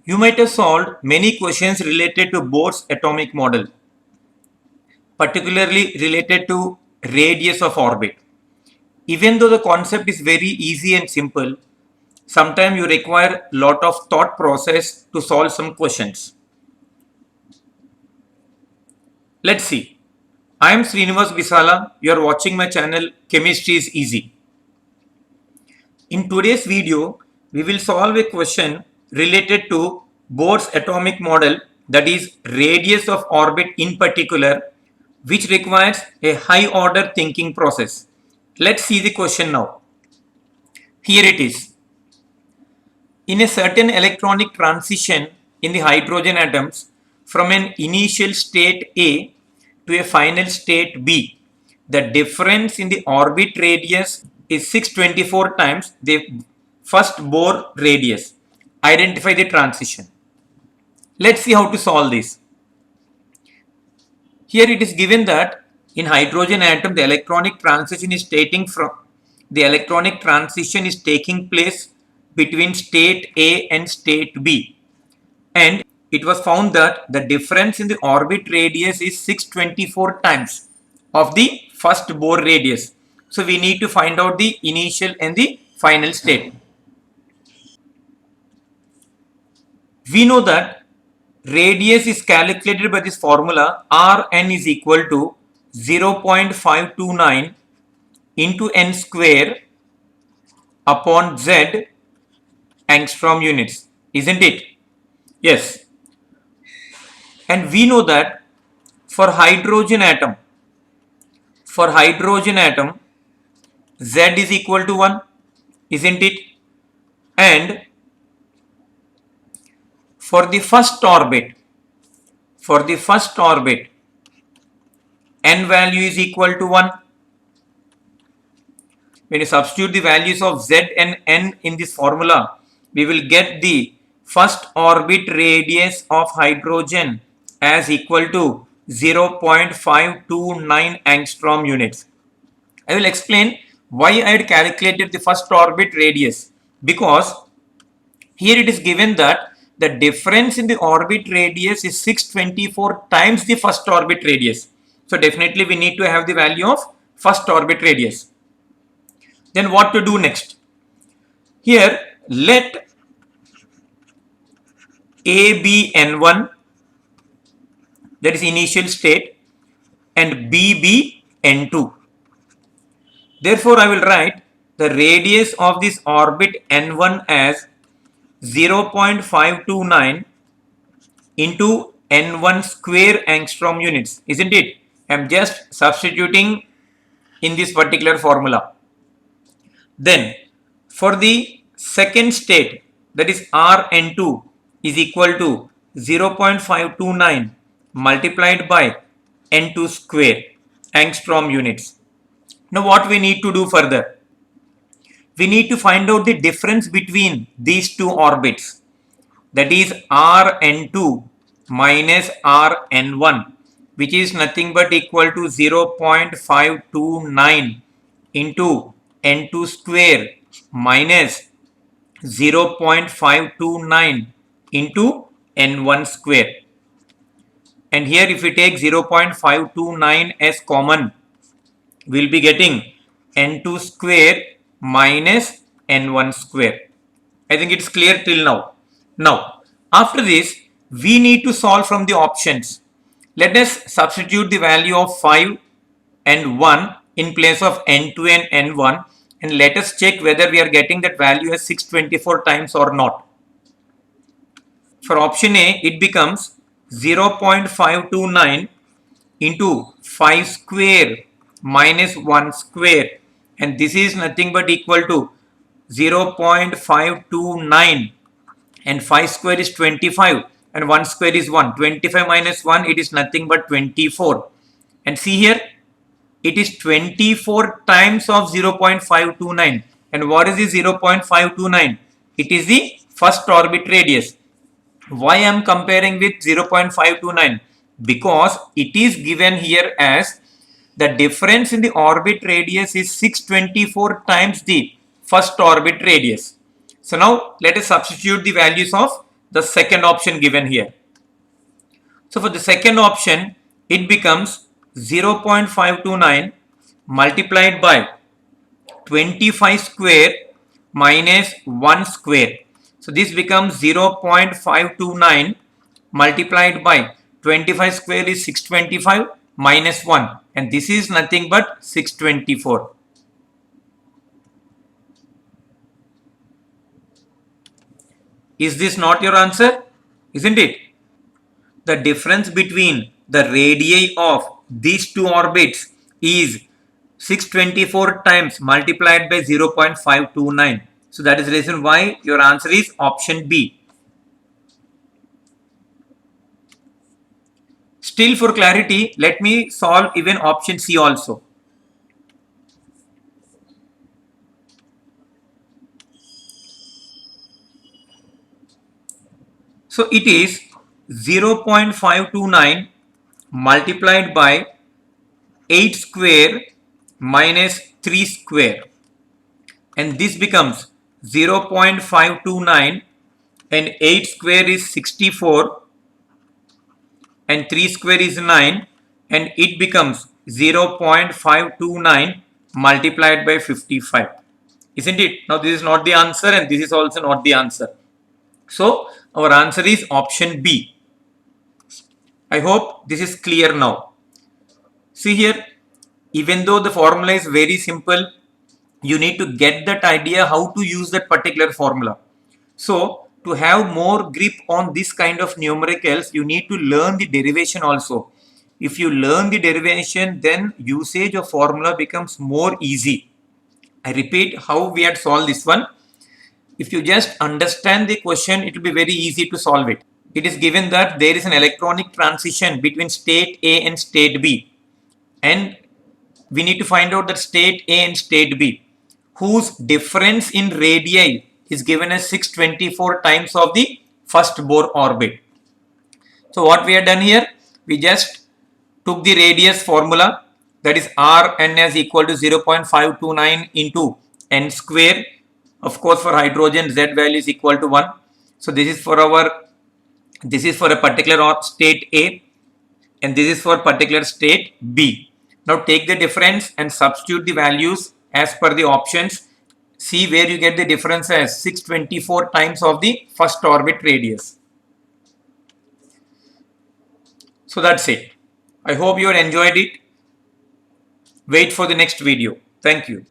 You might have solved many questions related to Bohr's atomic model, particularly related to radius of orbit. Even though the concept is very easy and simple, sometimes you require a lot of thought process to solve some questions. Let's see. I am Srinivas Visala. You are watching my channel Chemistry is Easy. In today's video, we will solve a question related to Bohr's atomic model, that is radius of orbit in particular, which requires a high order thinking process. Let's see the question now. Here it is. In a certain electronic transition in the hydrogen atoms from an initial state A to a final state B, the difference in the orbit radius is 624 times the first Bohr radius. Identify the transition. Let's see how to solve this. Here it is given that in hydrogen atom the electronic transition is taking place between state A and state B, and it was found that the difference in the orbit radius is 624 times of the first Bohr radius. So we need to find out the initial and the final state. We know that radius is calculated by this formula. Rn is equal to 0.529 into n square upon z angstrom units, isn't it? Yes. And we know that for hydrogen atom z is equal to 1, isn't it? And for the first orbit n value is equal to 1. When you substitute the values of z and n in this formula, we will get the first orbit radius of hydrogen as equal to 0.529 angstrom units. I will explain why I had calculated the first orbit radius, because here it is given that the difference in the orbit radius is 624 times the first orbit radius. So definitely we need to have the value of first orbit radius. Then what to do next? Here let A be N1, that is initial state, and B be N2. Therefore I will write the radius of this orbit N1 as 0.529 into N1 square angstrom units, isn't it? I am just substituting in this particular formula. Then for the second state, that is Rn2 is equal to 0.529 multiplied by N2 square angstrom units. Now what we need to do further? We need to find out the difference between these two orbits, that is Rn2 minus Rn1, which is nothing but equal to 0.529 into N2 square minus 0.529 into N1 square. And here if we take 0.529 as common, we will be getting N2 square minus N1 square. I think it's clear till now. Now, after this, we need to solve from the options. Let us substitute the value of 5 and 1 in place of N2 and N1, and let us check whether we are getting that value as 624 times or not. For option A, it becomes 0.529 into 5 square minus 1 square, and this is nothing but equal to 0.529, and 5 square is 25 and 1 square is 1. 25 minus 1, it is nothing but 24. And see here, it is 24 times of 0.529. And what is the 0.529? It is the first orbit radius. Why I am comparing with 0.529? Because it is given here as the difference in the orbit radius is 624 times the first orbit radius. So now let us substitute the values of the second option given here. So for the second option, it becomes 0.529 multiplied by 25 square minus 1 square. So this becomes 0.529 multiplied by 25 square is 625 minus 1, and this is nothing but 624. Is this not your answer? Isn't it? The difference between the radii of these two orbits is 624 times multiplied by 0.529. So that is the reason why your answer is option B. Still, for clarity, let me solve even option C also. So it is 0.529 multiplied by 8 square minus 3 square, and this becomes 0.529, and 8 square is 64 and 3 square is 9, and it becomes 0.529 multiplied by 55. Isn't it? Now this is not the answer, and this is also not the answer. So our answer is option B. I hope this is clear now. See here, even though the formula is very simple, you need to get that idea how to use that particular formula. So to have more grip on this kind of numericals, you need to learn the derivation also. If you learn the derivation, then usage of formula becomes more easy. I repeat how we had solved this one. If you just understand the question, it will be very easy to solve it. It is given that there is an electronic transition between state A and state B, and we need to find out that state A and state B, whose difference in radii is given as 624 times of the first Bohr orbit. So what we have done here, we just took the radius formula, that is Rn is equal to 0.529 into n square. Of course, for hydrogen, Z value is equal to 1. So this is for a particular state A, and this is for particular state B. Now take the difference and substitute the values as per the options. See where you get the difference as 624 times of the first orbit radius. So that's it. I hope you enjoyed it. Wait for the next video. Thank you.